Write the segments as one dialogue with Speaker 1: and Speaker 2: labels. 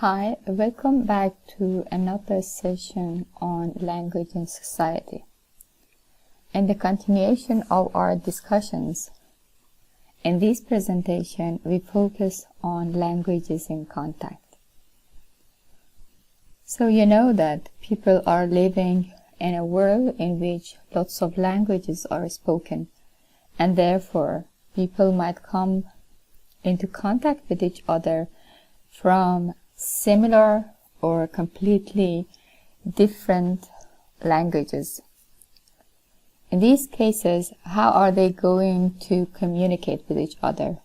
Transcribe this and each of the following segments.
Speaker 1: Hi, welcome back to another session on language and society. In the continuation of our discussions, in this presentation we focus on languages in contact. So you know that people are living in a world in which lots of languages are spoken, and therefore people might come into contact with each other from similar or completely different languages. In these cases, how are they going to communicate with each other?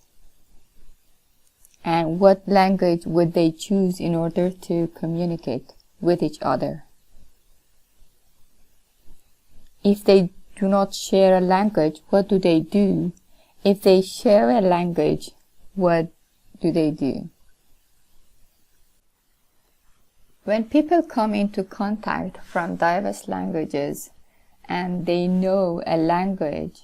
Speaker 1: And what language would they choose in order to communicate with each other? If they do not share a language, what do they do? If they share a language, what do they do? When people come into contact from diverse languages and they know a language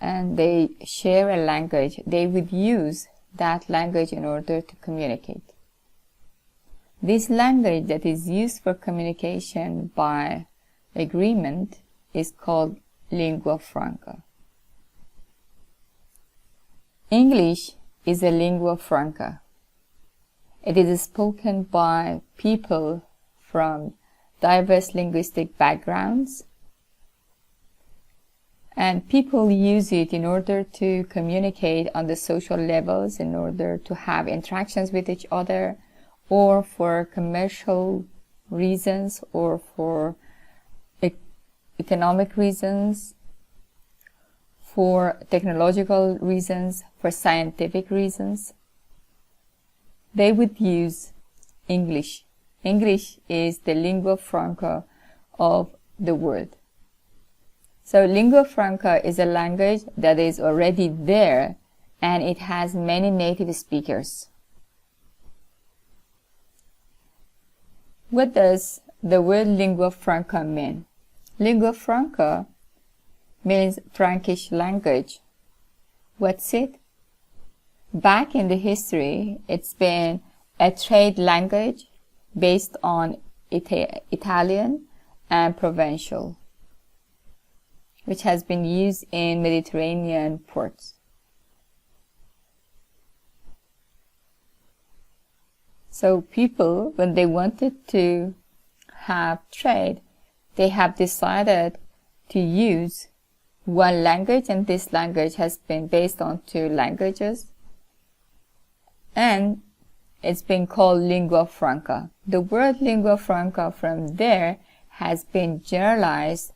Speaker 1: and they share a language, they would use that language in order to communicate. This language that is used for communication by agreement is called lingua franca. English is a lingua franca. It is spoken by people from diverse linguistic backgrounds, and people use it in order to communicate on the social levels, in order to have interactions with each other, or for commercial reasons, or for economic reasons, for technological reasons, for scientific reasons. They would use English. English is the lingua franca of the world. So lingua franca is a language that is already there and it has many native speakers. What does the word lingua franca mean? Lingua franca means Frankish language. What's it? Back in the history, it's been a trade language based on Italian and Provençal, which has been used in Mediterranean ports. So people, when they wanted to have trade, they have decided to use one language, and this language has been based on two languages. And it's been called lingua franca. The word lingua franca from there has been generalized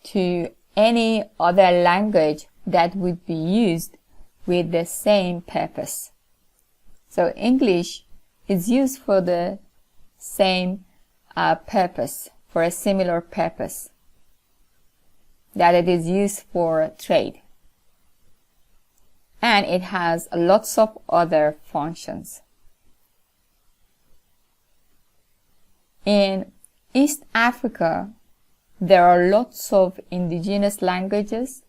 Speaker 1: to any other language that would be used with the same purpose. So English is used for the same purpose, for a similar purpose, that it is used for trade. And it has lots of other functions. In East Africa, there are lots of indigenous languages,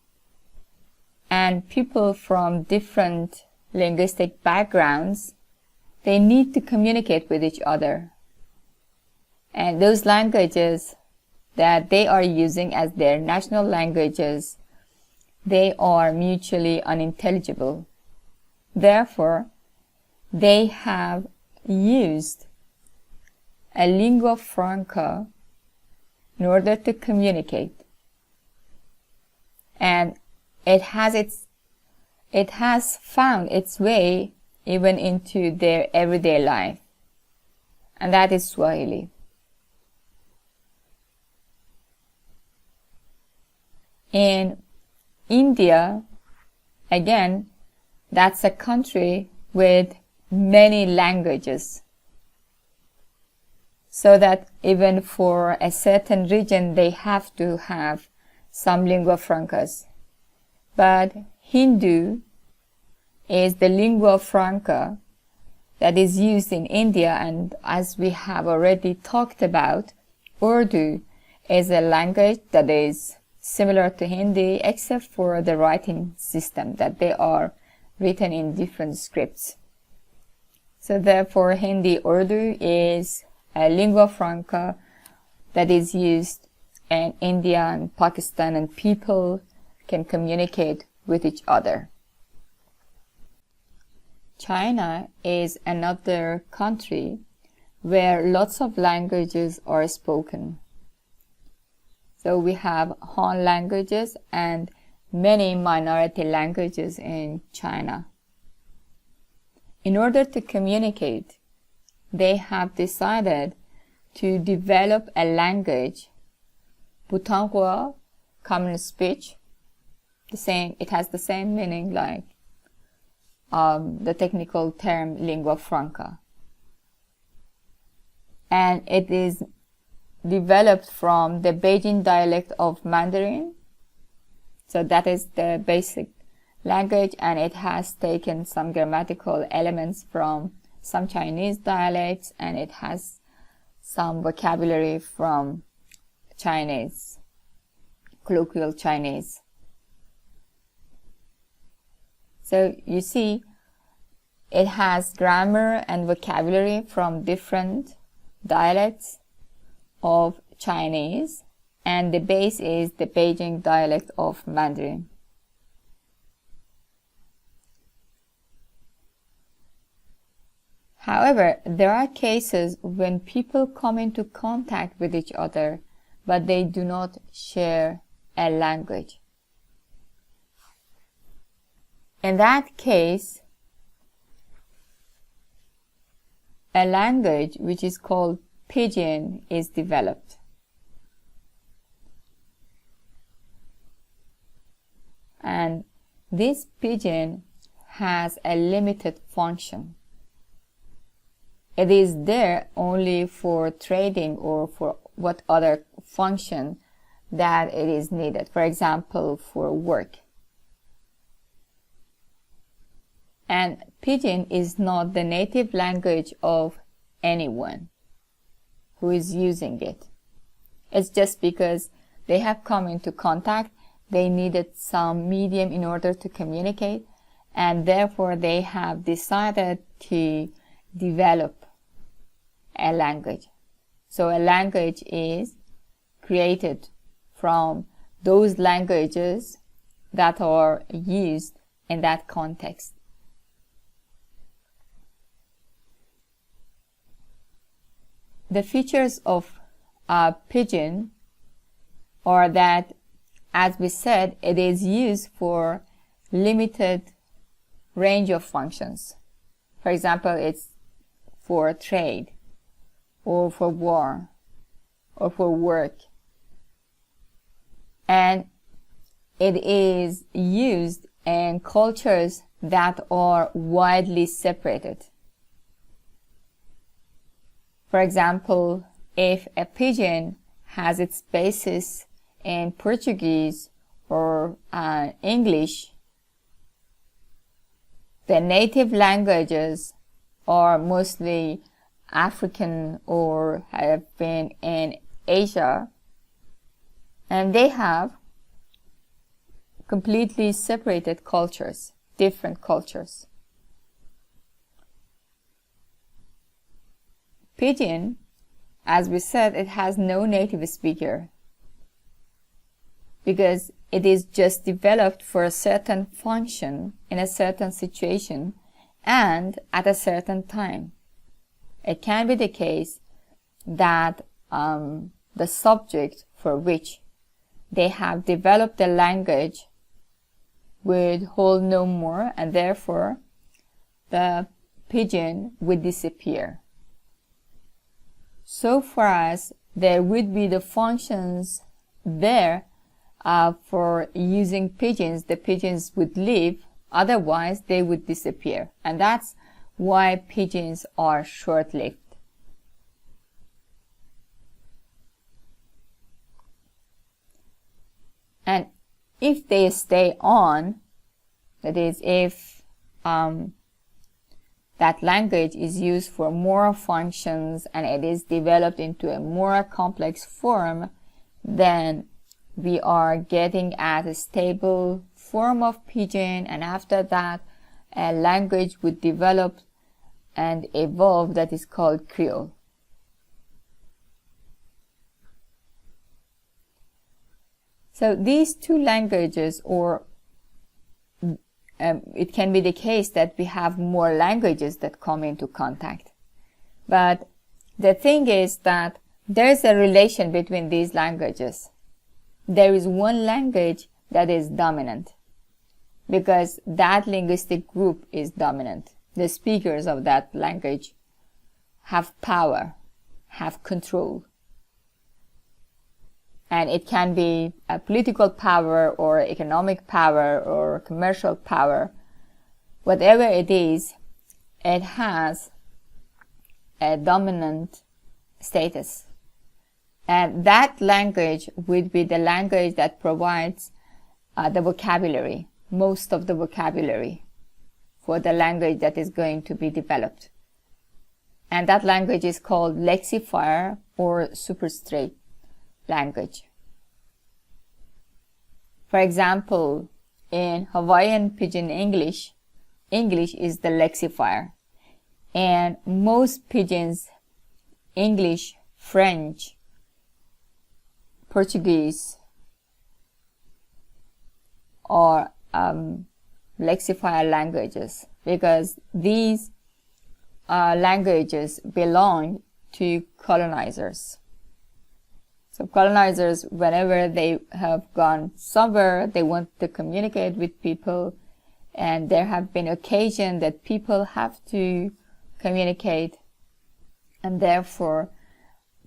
Speaker 1: and people from different linguistic backgrounds, they need to communicate with each other. And those languages that they are using as their national languages, they are mutually unintelligible. Therefore, they have used a lingua franca in order to communicate. And it has found its way even into their everyday life. And that is Swahili. In India, again, that's a country with many languages. So that even for a certain region, they have to have some lingua francas. But Hindu is the lingua franca that is used in India, and as we have already talked about, Urdu is a language that is similar to Hindi except for the writing system, that they are written in different scripts. So therefore, Hindi Urdu is a lingua franca that is used in India and Pakistan, and people can communicate with each other. China is another country where lots of languages are spoken. So we have Han languages and many minority languages in China. In order to communicate, they have decided to develop a language, Bhutanghua common speech. It has the same meaning like the technical term lingua franca. And it is developed from the Beijing dialect of Mandarin. So that is the basic language, and it has taken some grammatical elements from some Chinese dialects, and it has some vocabulary from Chinese, colloquial Chinese. So you see, it has grammar and vocabulary from different dialects of Chinese, and the base is the Beijing dialect of Mandarin. However, there are cases when people come into contact with each other, but they do not share a language. In that case, a language which is called Pidgin is developed. And this Pidgin has a limited function. It is there only for trading or for what other function that it is needed. For example, for work. And Pidgin is not the native language of anyone who is using it. It's just because they have come into contact, they needed some medium in order to communicate, and therefore they have decided to develop a language. So a language is created from those languages that are used in that context. The features of Pidgin are that, as we said, it is used for limited range of functions. For example, it's for trade, or for war, or for work. And it is used in cultures that are widely separated. For example, if a Pidgin has its basis in Portuguese or English, the native languages are mostly African or have been in Asia, and they have completely separated cultures, different cultures. Pidgin, as we said, it has no native speaker because it is just developed for a certain function in a certain situation and at a certain time. It can be the case that the subject for which they have developed the language would hold no more, and therefore the Pidgin would disappear. So far as there would be the functions there for using Pidgins, the Pidgins would live, otherwise they would disappear. And that's why Pidgins are short-lived. And if they stay on, that is, if that language is used for more functions and it is developed into a more complex form, then we are getting at a stable form of Pidgin, and after that a language would develop and evolved that is called Creole. So these two languages, or it can be the case that we have more languages that come into contact. But the thing is that there is a relation between these languages. There is one language that is dominant because that linguistic group is dominant. The speakers of that language have power, have control. And it can be a political power or economic power or commercial power. Whatever it is, it has a dominant status. And that language would be the language that provides the vocabulary, most of the vocabulary for the language that is going to be developed. And that language is called lexifier or superstrate language. For example, in Hawaiian Pidgin English, English is the lexifier. And most pidgins, English, French, Portuguese, are lexifier languages because these languages belong to colonizers. So colonizers, whenever they have gone somewhere, they want to communicate with people, and there have been occasions that people have to communicate, and therefore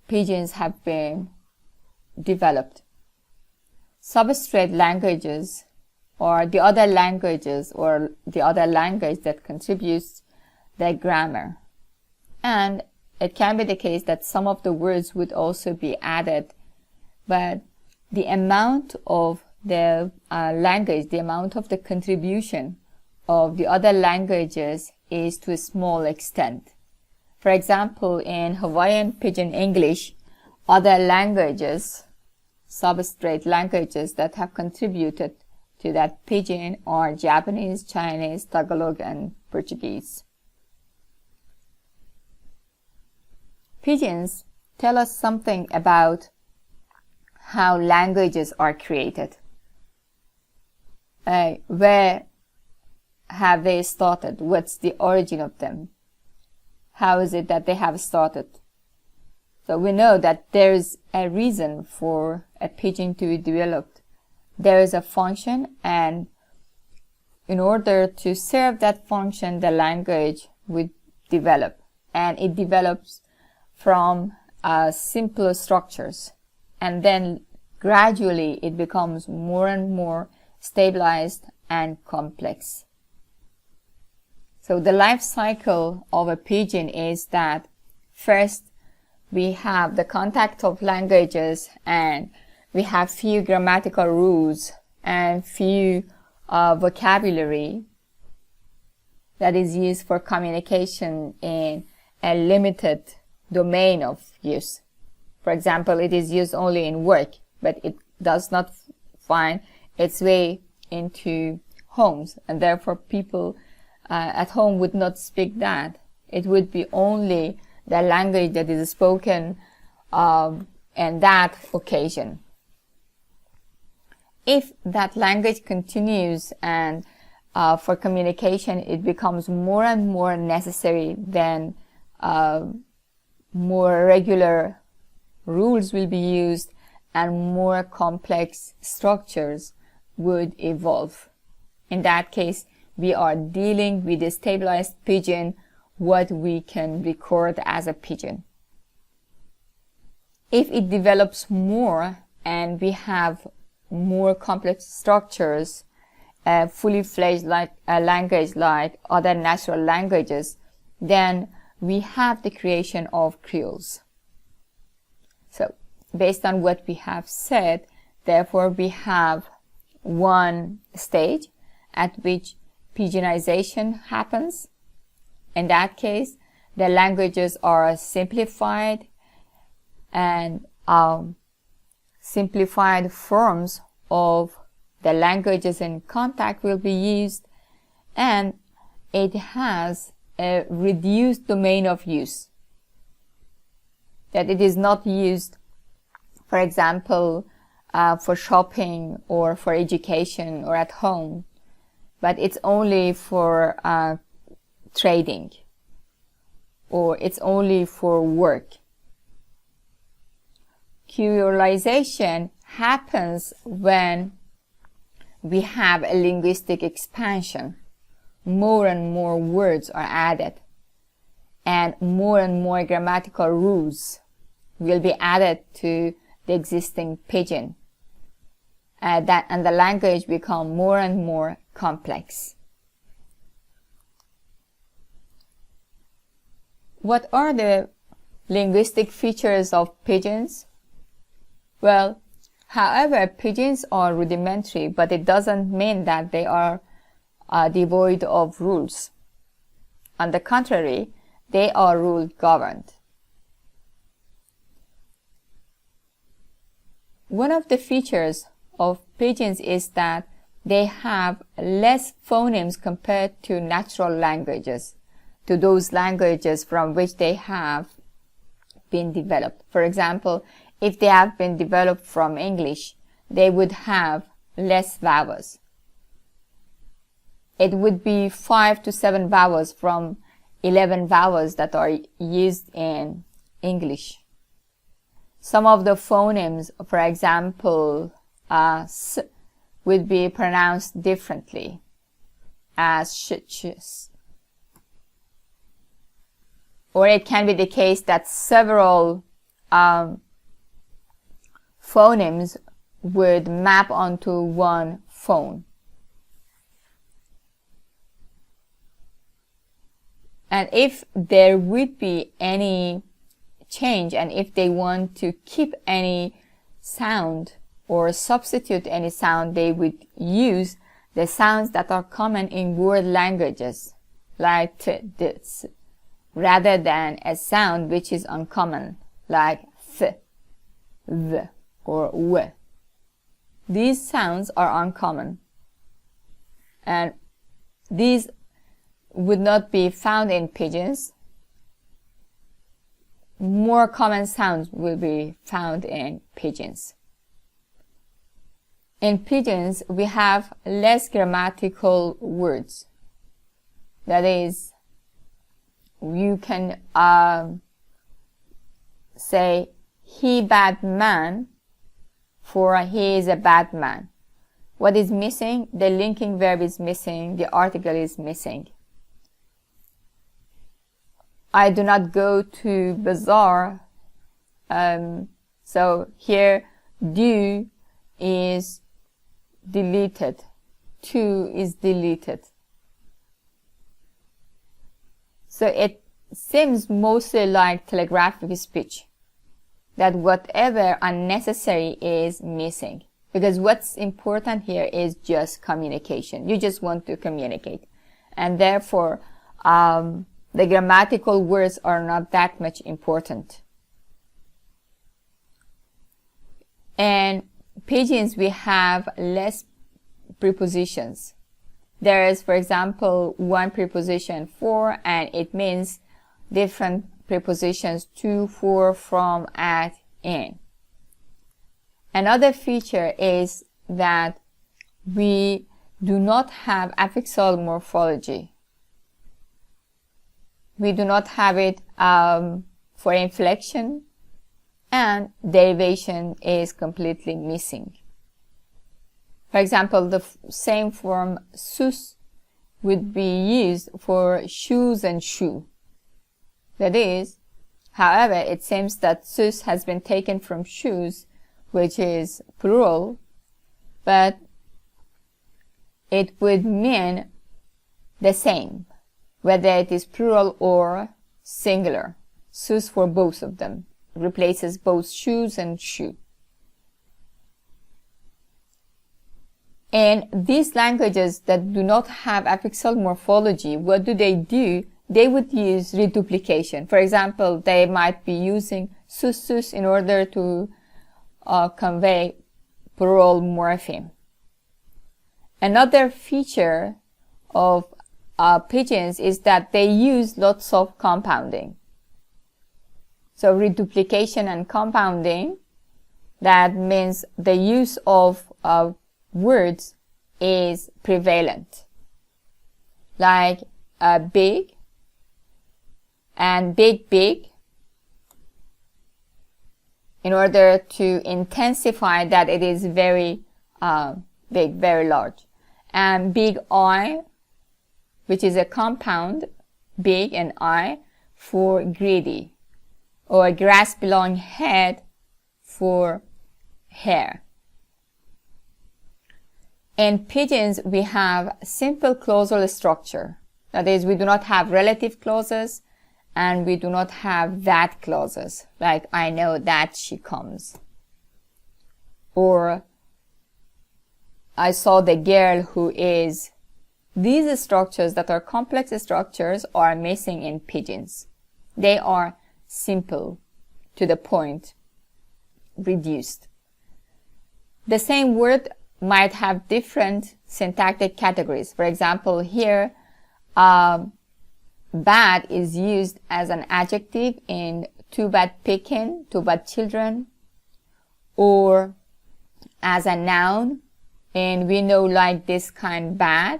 Speaker 1: pidgins have been developed. Substrate languages, or the other languages, or the other language that contributes the grammar. And it can be the case that some of the words would also be added, but the amount of the language, the amount of the contribution of the other languages is to a small extent. For example, in Hawaiian Pidgin English, other languages, substrate languages that have contributed to that pidgin are Japanese, Chinese, Tagalog, and Portuguese. Pidgins tell us something about how languages are created. Where have they started? What's the origin of them? How is it that they have started? So we know that there is a reason for a pidgin to be developed. There is a function, and in order to serve that function, the language would develop. And it develops from simpler structures. And then gradually it becomes more and more stabilized and complex. So the life cycle of a pidgin is that first we have the contact of languages, and we have few grammatical rules and few vocabulary that is used for communication in a limited domain of use. For example, it is used only in work, but it does not find its way into homes, and therefore people at home would not speak that. It would be only the language that is spoken in that occasion. If that language continues and for communication it becomes more and more necessary, then more regular rules will be used and more complex structures would evolve. In that case, we are dealing with a stabilized pidgin, what we can record as a pidgin. If it develops more and we have more complex structures, fully fledged language like other natural languages, then we have the creation of creoles. So, based on what we have said, therefore we have one stage at which pidginization happens. In that case, the languages are simplified, and simplified forms of the languages in contact will be used, and it has a reduced domain of use, that it is not used, for example, for shopping or for education or at home, but it's only for trading, or it's only for work. Creolization happens when we have a linguistic expansion. More and more words are added, and more grammatical rules will be added to the existing pidgin, and the language become more and more complex. What are the linguistic features of pidgins? Well, however, pidgins are rudimentary, but it doesn't mean that they are devoid of rules. On the contrary, they are rule-governed. One of the features of pidgins is that they have less phonemes compared to natural languages, to those languages from which they have been developed. For example, if they have been developed from English, they would have less vowels. It would be 5 to 7 vowels from 11 vowels that are used in English. Some of the phonemes, for example, s, would be pronounced differently as sh, ch. Or it can be the case that several phonemes would map onto one phone. And if there would be any change, and if they want to keep any sound or substitute any sound, they would use the sounds that are common in word languages, like t, d, s, rather than a sound which is uncommon, like th, th, or w. These sounds are uncommon, and these would not be found in pidgins. More common sounds will be found in pidgins. In pidgins, we have less grammatical words. That is, you can say, he bad man, for he is a bad man. What is missing? The linking verb is missing, the article is missing. I do not go to bazaar. So here, do is deleted. To is deleted. So it seems mostly like telegraphic speech, that whatever unnecessary is missing. Because what's important here is just communication. You just want to communicate. And therefore, the grammatical words are not that much important. In pidgins, we have less prepositions. There is, for example, one preposition for, and it means different prepositions to, for, from, at, in. Another feature is that we do not have affixal morphology. We do not have it for inflection, and derivation is completely missing. For example, the same form sus would be used for shoes and shoe. That is, however, it seems that sus has been taken from shoes, which is plural, but it would mean the same, whether it is plural or singular. Sus for both of them replaces both shoes and shoe. In these languages that do not have affixal morphology, what do? They would use reduplication. For example, they might be using sus in order to convey plural morpheme. Another feature of pigeons is that they use lots of compounding. So reduplication and compounding, that means the use of words is prevalent. Like big and big, in order to intensify that it is very big, very large. And big eye, which is a compound, big and eye, for greedy. Or grass belong head for hair. In pigeons, we have simple clausal structure. That is, we do not have relative clauses and we do not have that clauses, like I know that she comes. Or I saw the girl who is. These structures that are complex structures are missing in pigeons. They are simple, to the point, reduced. The same word might have different syntactic categories. For example, here, bad is used as an adjective in too bad picking, too bad children, or as a noun in we know like this kind bad,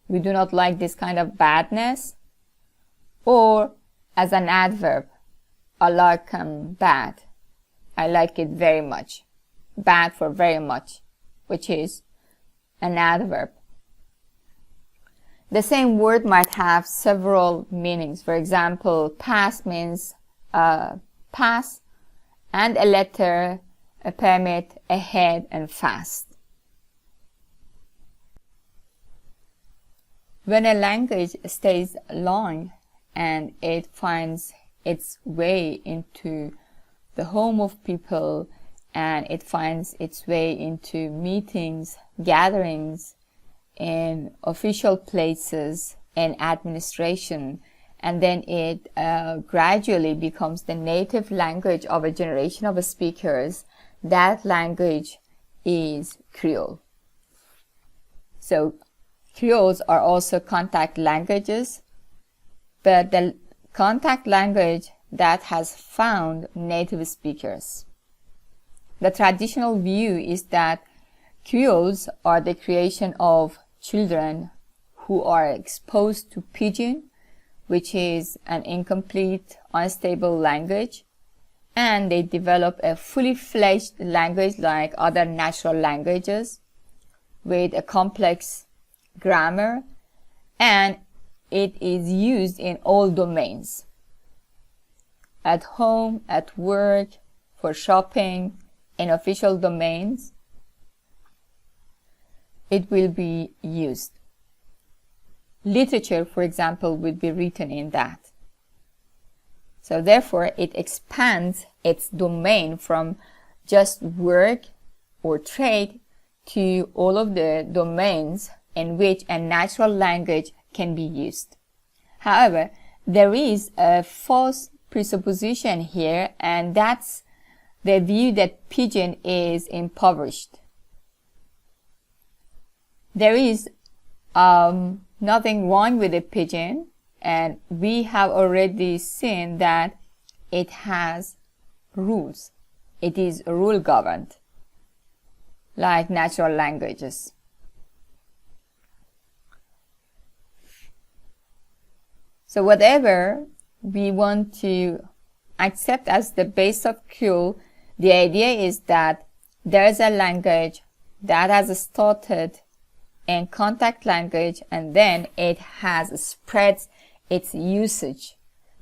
Speaker 1: we do not like this kind of badness, or as an adverb, I like bad, I like it very much, bad for very much, which is an adverb. The same word might have several meanings. For example, pass means pass, and a letter, a permit, ahead, and fast. When a language stays long and it finds its way into the home of people, and it finds its way into meetings, gatherings, in official places, in administration, and then it gradually becomes the native language of a generation of speakers, that language is Creole. So Creoles are also contact languages, but the contact language that has found native speakers. The traditional view is that Creoles are the creation of children who are exposed to Pidgin, which is an incomplete, unstable language, and they develop a fully fledged language like other natural languages with a complex grammar, and it is used in all domains. At home, at work, for shopping, in official domains, it will be used. Literature, for example, will be written in that. So therefore, it expands its domain from just work or trade to all of the domains in which a natural language can be used. However, there is a false presupposition here, and that's the view that Pidgin is impoverished. There is nothing wrong with a Pidgin, and we have already seen that it has rules. It is rule governed, like natural languages. So whatever we want to accept as the base of Creole, the idea is that there is a language that has started in contact language, and then it has spread its usage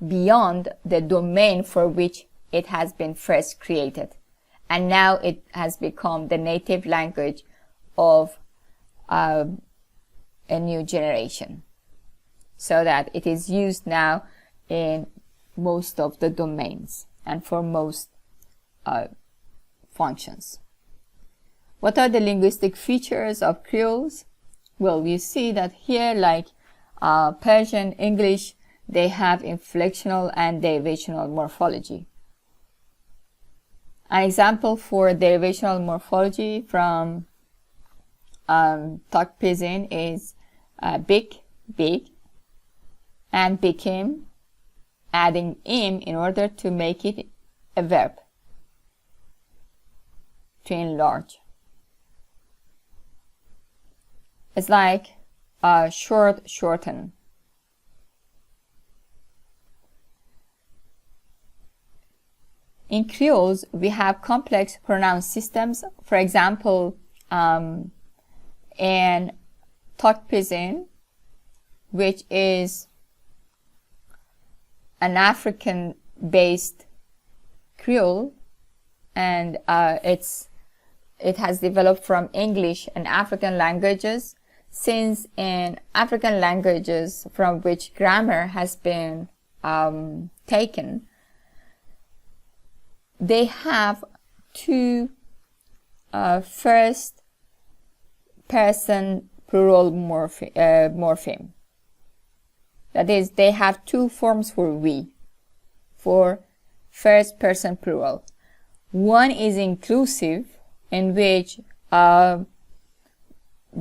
Speaker 1: beyond the domain for which it has been first created. And now it has become the native language of a new generation, so that it is used now in most of the domains and for most functions. What are the linguistic features of Creoles? Well, you see that here, like Persian, English, they have inflectional and derivational morphology. An example for derivational morphology from Tok Pisin is big, big, and became, adding im in order to make it a verb, to enlarge. It's like shorten. In Creoles, we have complex pronoun systems. For example, in Tok Pisin, which is an African-based Creole, and it has developed from English and African languages, since in African languages from which grammar has been taken, they have two first person plural morpheme. That is, they have two forms for we, for first person plural. One is inclusive, in which the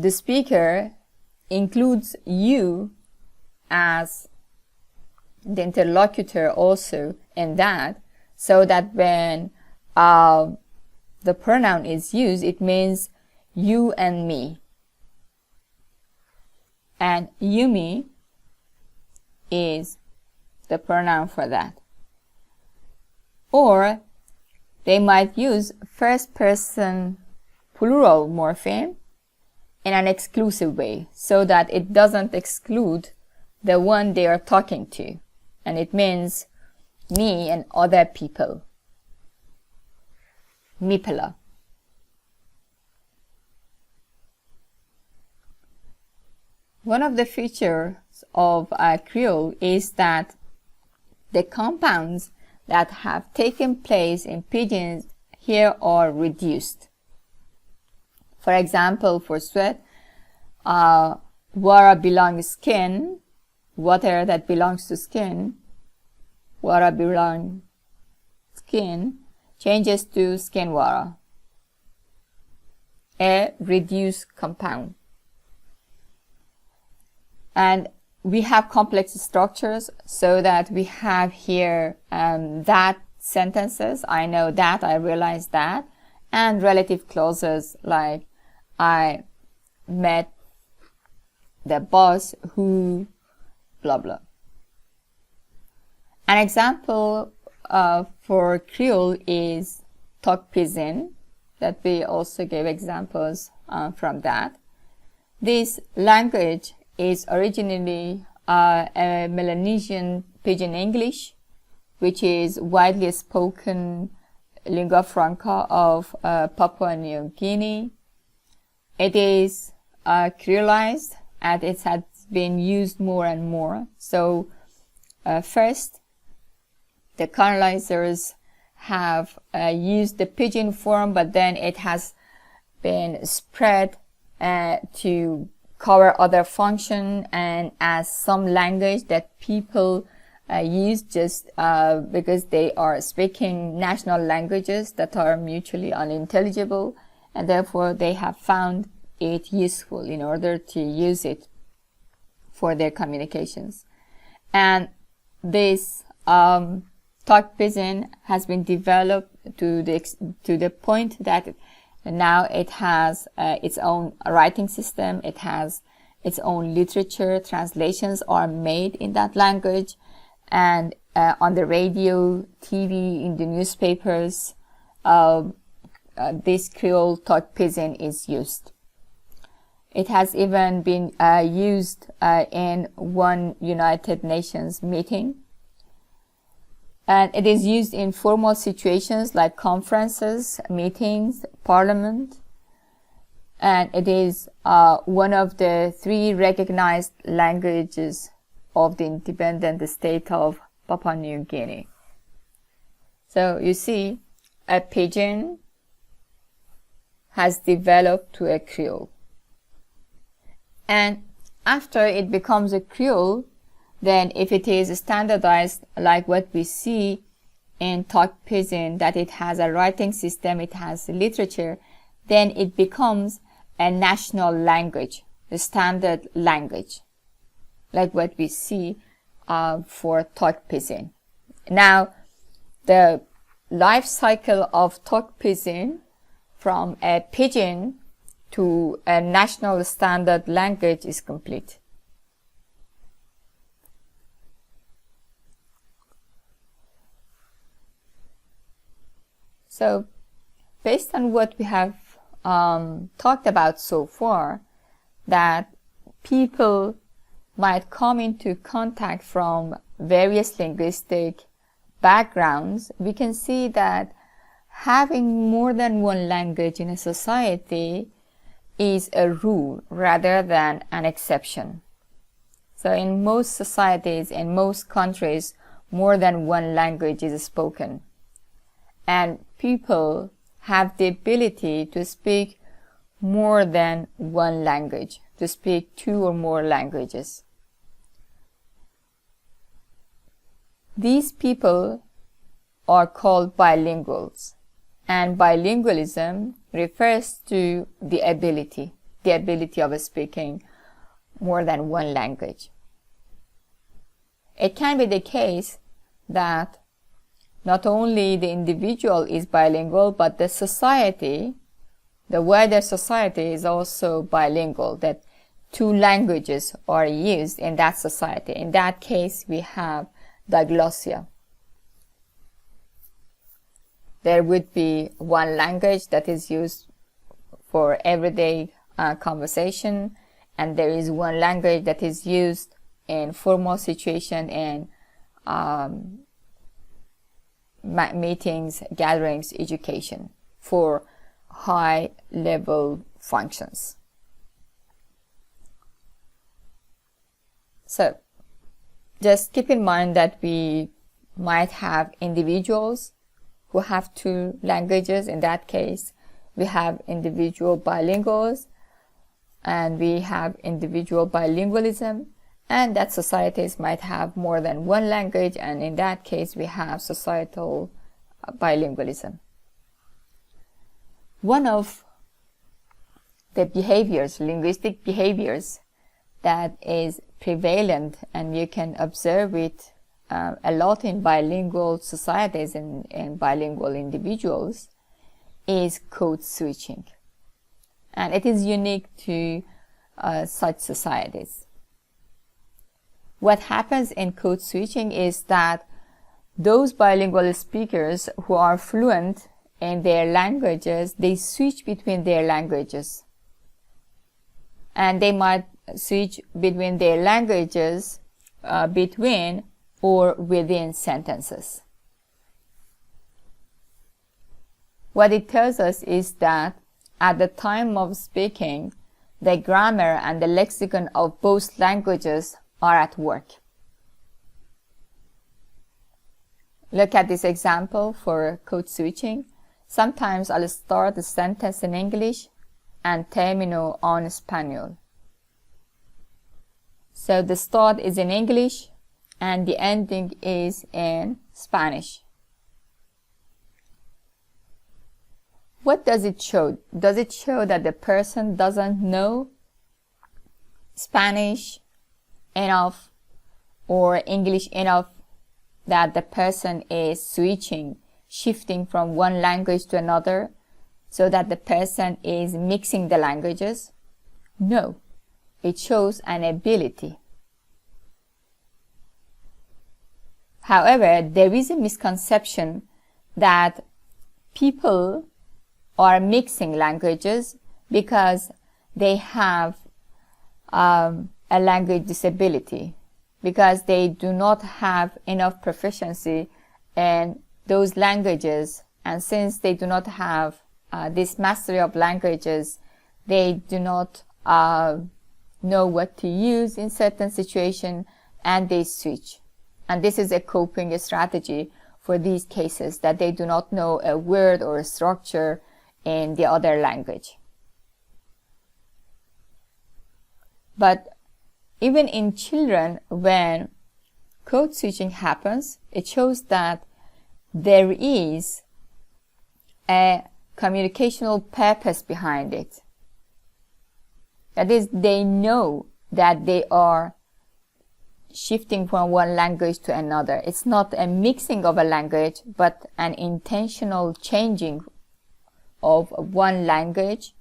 Speaker 1: speaker includes you as the interlocutor also in that, so that when the pronoun is used, it means you and me. And Yumi is the pronoun for that. Or they might use first person plural morpheme in an exclusive way, so that it doesn't exclude the one they are talking to, and it means me and other people. Mipela. One of the features of Creole is that the compounds that have taken place in pidgin here are reduced. For example, for sweat, wara belongs skin, water that belongs to skin, wara belongs skin, changes to skin wara, a reduced compound. And we have complex structures, so that we have here that sentences, I know that, I realize that, and relative clauses like I met the boss who blah blah. An example for Creole is Tok Pisin, that we also gave examples from that. This language is originally a Melanesian Pidgin English, which is widely spoken lingua franca of Papua New Guinea. It is creolized, and it has been used more and more. So first, the colonizers have used the Pidgin form, but then it has been spread to cover other function and as some language that people use just because they are speaking national languages that are mutually unintelligible, and therefore they have found it useful in order to use it for their communications. And this Tok Pisin has been developed to the point that now it has its own writing system, it has its own literature, translations are made in that language, and on the radio, TV, in the newspapers, this Creole Tok Pisin is used. It has even been used in one United Nations meeting. And it is used in formal situations like conferences, meetings, parliament. And it is one of the 3 recognized languages of the independent state of Papua New Guinea. So you see, a Pidgin has developed to a Creole. And after it becomes a Creole, then if it is standardized like what we see in Tok Pisin, that it has a writing system, it has literature, then it becomes a national language, the standard language, like what we see for Tok Pisin. Now, the life cycle of Tok Pisin from a pidgin to a national standard language is complete. So, based on what we have talked about so far, that people might come into contact from various linguistic backgrounds, we can see that having more than one language in a society is a rule rather than an exception. So in most societies, in most countries, more than one language is spoken. And people have the ability to speak more than one language, to speak 2 or more languages. These people are called bilinguals, and bilingualism refers to the ability of speaking more than one language. It can be the case that not only the individual is bilingual, but the society, the wider society, is also bilingual, that 2 languages are used in that society. In that case, we have diglossia. There would be one language that is used for everyday conversation, and there is one language that is used in formal situation and meetings, gatherings, education for high level functions. So just keep in mind that we might have individuals who have 2 languages. In that case, we have individual bilinguals and we have individual bilingualism, and that societies might have more than one language, and in that case we have societal bilingualism. One of the behaviors, linguistic behaviors, that is prevalent, and you can observe it a lot in bilingual societies and bilingual individuals, is code switching. And it is unique to such societies. What happens in code switching is that those bilingual speakers who are fluent in their languages, they switch between their languages. And they might switch between their languages between or within sentences. What it tells us is that at the time of speaking, the grammar and the lexicon of both languages are at work. Look at this example for code switching. Sometimes I'll start the sentence in English and termino en español. So the start is in English and the ending is in Spanish. What does it show? Does it show that the person doesn't know Spanish enough or English enough, that the person is switching, shifting from one language to another, so that the person is mixing the languages? No, it shows an ability. However, there is a misconception that people are mixing languages because they have a language disability, because they do not have enough proficiency in those languages, and since they do not have this mastery of languages, they do not know what to use in certain situations, and they switch. And this is a coping strategy for these cases, that they do not know a word or a structure in the other language. But even in children, when code switching happens, it shows that there is a communicational purpose behind it. That is, they know that they are shifting from one language to another. It's not a mixing of a language, but an intentional changing of one language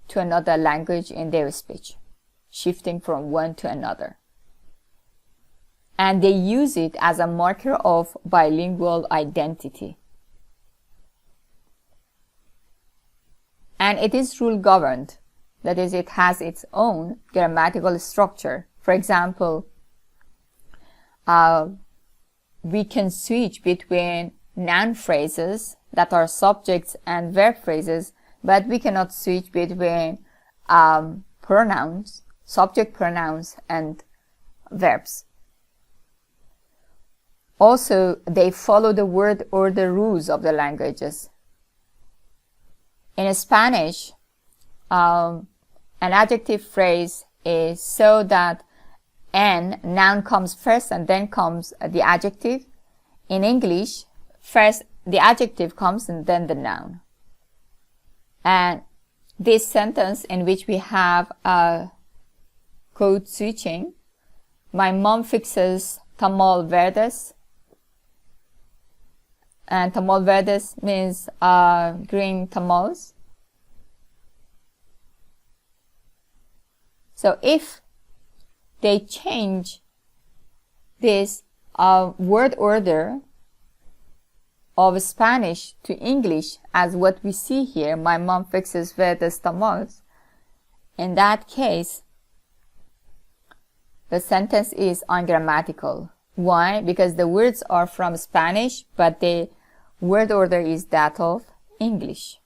Speaker 1: to another language in their speech, shifting from one to another. And they use it as a marker of bilingual identity. And it is rule governed. That is, it has its own grammatical structure. For example, we can switch between noun phrases that are subjects and verb phrases, but we cannot switch between pronouns, subject pronouns, and verbs. Also, they follow the word order rules of the languages. In Spanish, an adjective phrase is so that an noun comes first and then comes the adjective. In English, first the adjective comes and then the noun. And this sentence in which we have code switching, my mom fixes tamal verdes, and tamal verdes means green tamales. So if they change this word order of Spanish to English, as what we see here, my mom fixes verdes tamales, in that case, the sentence is ungrammatical. Why? Because the words are from Spanish, but the word order is that of English.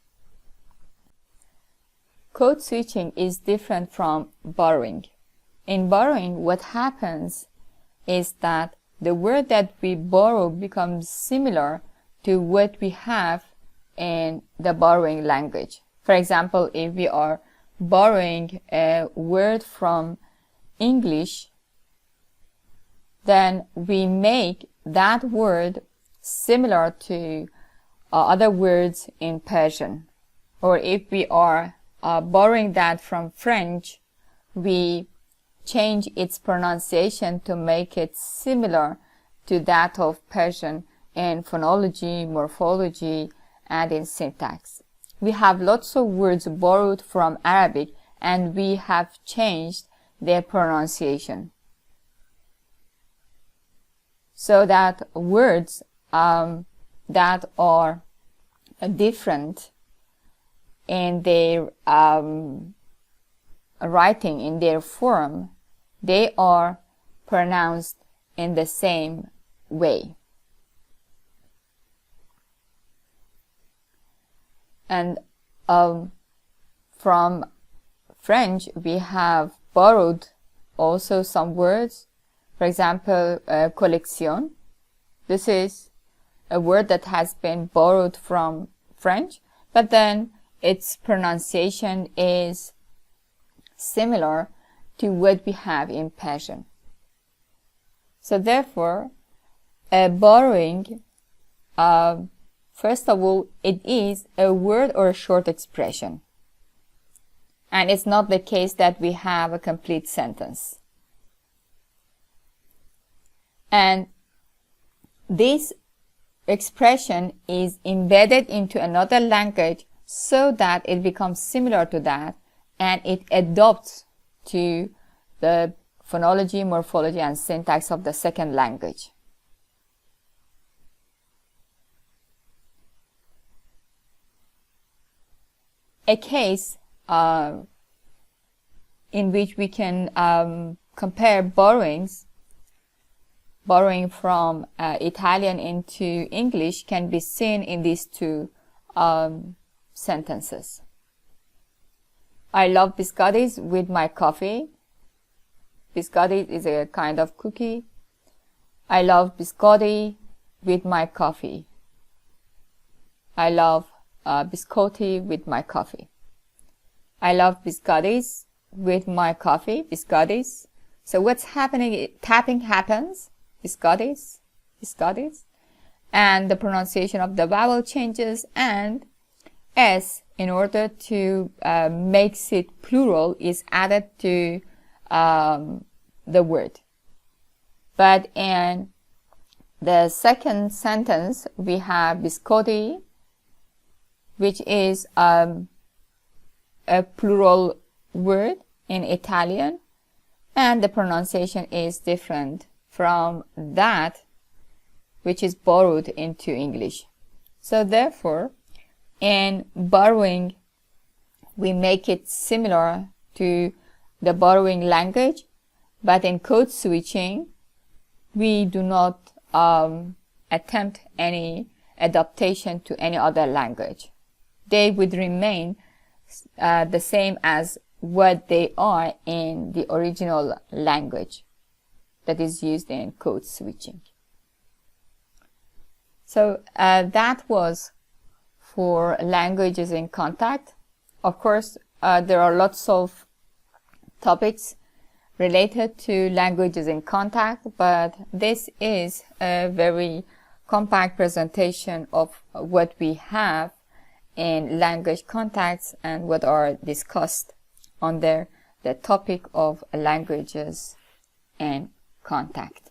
Speaker 1: Code switching is different from borrowing. In borrowing, what happens is that the word that we borrow becomes similar to what we have in the borrowing language. For example, if we are borrowing a word from English, then we make that word similar to other words in Persian. Or if we are borrowing that from French, we change its pronunciation to make it similar to that of Persian in phonology, morphology, and in syntax. We have lots of words borrowed from Arabic, and we have changed their pronunciation, so that words that are different in their writing, in their form, they are pronounced in the same way. And from French, we have borrowed also some words. For example, collection. This is a word that has been borrowed from French, but then its pronunciation is similar to what we have in Persian. So therefore, borrowing, first of all, it is a word or a short expression. And it's not the case that we have a complete sentence. And this expression is embedded into another language so that it becomes similar to that, and it adopts to the phonology, morphology, and syntax of the second language. A case in which we can compare borrowing from Italian into English can be seen in these two sentences. I love biscottis with my coffee. Biscotti is a kind of cookie. I love biscotti with my coffee. I love biscotti with my coffee. I love biscottis with my coffee. Biscottis. So what's happening? Tapping happens. Biscottis. Biscottis. And the pronunciation of the vowel changes, and S, in order to makes it plural, is added to the word. But in the second sentence, we have biscotti, which is a plural word in Italian, and the pronunciation is different from that which is borrowed into English. So therefore, in borrowing, we make it similar to the borrowing language, but in code switching, we do not attempt any adaptation to any other language. They would remain the same as what they are in the original language that is used in code switching. So that was for languages in contact. Of course, there are lots of topics related to languages in contact, but this is a very compact presentation of what we have in language contacts and what are discussed under the topic of languages in contact.